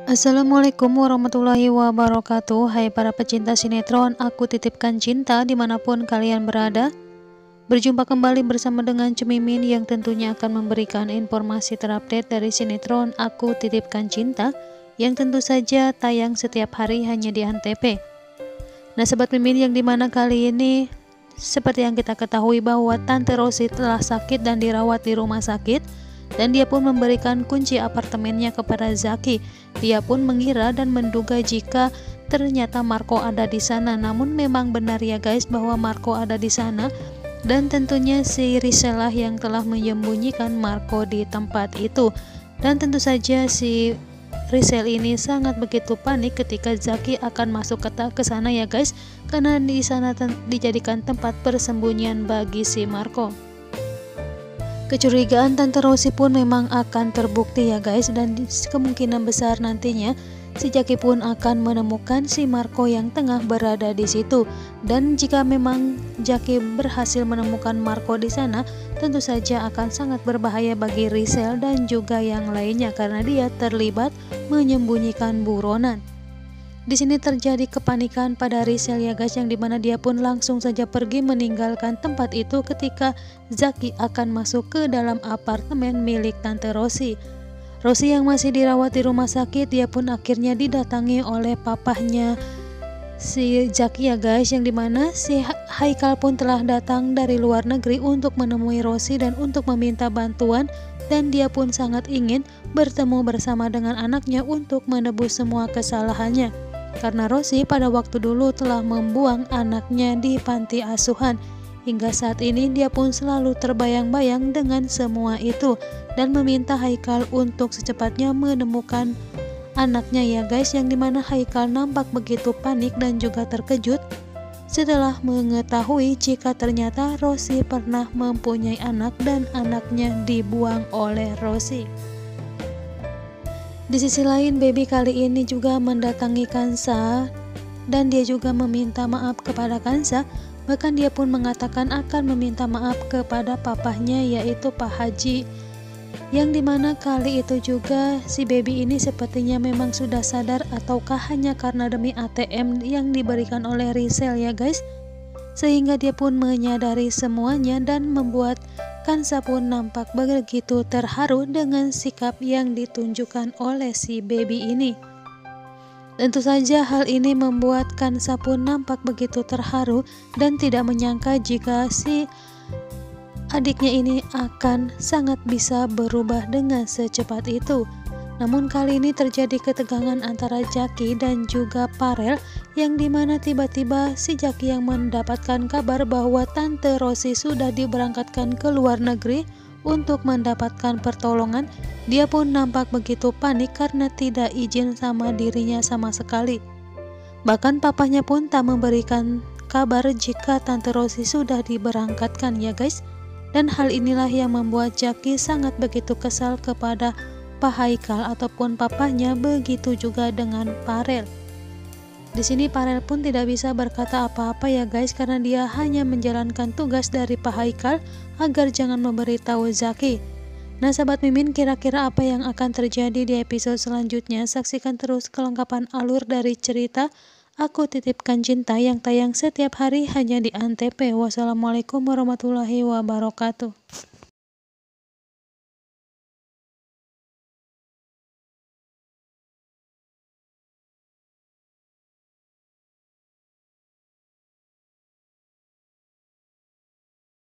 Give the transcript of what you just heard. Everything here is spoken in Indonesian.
Assalamualaikum warahmatullahi wabarakatuh. Hai para pecinta sinetron, aku titipkan cinta dimanapun kalian berada. Berjumpa kembali bersama dengan Cemimin yang tentunya akan memberikan informasi terupdate dari sinetron Aku Titipkan Cinta yang tentu saja tayang setiap hari hanya di Antv. Nah Sobat Mimin, yang dimana kali ini seperti yang kita ketahui bahwa Tante Rosi telah sakit dan dirawat di rumah sakit, dan dia pun memberikan kunci apartemennya kepada Zaki. Dia pun mengira dan menduga jika ternyata Marco ada di sana. Namun memang benar ya guys bahwa Marco ada di sana, dan tentunya si Rizal lah yang telah menyembunyikan Marco di tempat itu. Dan tentu saja si Rizal ini sangat begitu panik ketika Zaki akan masuk ke sana ya guys, karena di sana dijadikan tempat persembunyian bagi si Marco. Kecurigaan Tante Rosi pun memang akan terbukti ya guys, dan kemungkinan besar nantinya si Zaki pun akan menemukan si Marco yang tengah berada di situ. Dan jika memang Zaki berhasil menemukan Marco di sana, tentu saja akan sangat berbahaya bagi Rizal dan juga yang lainnya karena dia terlibat menyembunyikan buronan. Di sini terjadi kepanikan pada Rizal ya guys, yang dimana dia pun langsung saja pergi meninggalkan tempat itu ketika Zaki akan masuk ke dalam apartemen milik Tante Rosi. Rosi yang masih dirawat di rumah sakit, dia pun akhirnya didatangi oleh papahnya si Zaki ya guys, yang dimana si Haikal pun telah datang dari luar negeri untuk menemui Rosi dan untuk meminta bantuan, dan dia pun sangat ingin bertemu bersama dengan anaknya untuk menebus semua kesalahannya. Karena Rosi pada waktu dulu telah membuang anaknya di panti asuhan. Hingga saat ini dia pun selalu terbayang-bayang dengan semua itu, dan meminta Haikal untuk secepatnya menemukan anaknya ya guys, yang dimana Haikal nampak begitu panik dan juga terkejut setelah mengetahui jika ternyata Rosi pernah mempunyai anak dan anaknya dibuang oleh Rosi. Di sisi lain, Baby kali ini juga mendatangi Kansa dan dia juga meminta maaf kepada Kansa. Bahkan dia pun mengatakan akan meminta maaf kepada papahnya, yaitu Pak Haji, yang dimana kali itu juga si Baby ini sepertinya memang sudah sadar, ataukah hanya karena demi ATM yang diberikan oleh Rizal ya guys, sehingga dia pun menyadari semuanya dan membuat Kansa pun nampak begitu terharu dengan sikap yang ditunjukkan oleh si Baby ini. Tentu saja hal ini membuat Kansa pun nampak begitu terharu dan tidak menyangka jika si adiknya ini akan sangat bisa berubah dengan secepat itu. Namun kali ini terjadi ketegangan antara Zaki dan juga Farel, yang dimana tiba-tiba si Zaki yang mendapatkan kabar bahwa Tante Rosi sudah diberangkatkan ke luar negeri untuk mendapatkan pertolongan. Dia pun nampak begitu panik karena tidak izin sama dirinya sama sekali. Bahkan papahnya pun tak memberikan kabar jika Tante Rosi sudah diberangkatkan ya guys. Dan hal inilah yang membuat Zaki sangat begitu kesal kepada Pak Haikal ataupun papahnya, begitu juga dengan Farel. Di sini Farel pun tidak bisa berkata apa-apa ya guys, karena dia hanya menjalankan tugas dari Pak Haikal agar jangan memberitahu Zaki. Nah sahabat Mimin, kira-kira apa yang akan terjadi di episode selanjutnya? Saksikan terus kelengkapan alur dari cerita Aku Titipkan Cinta yang tayang setiap hari hanya di Antv. Wassalamualaikum warahmatullahi wabarakatuh.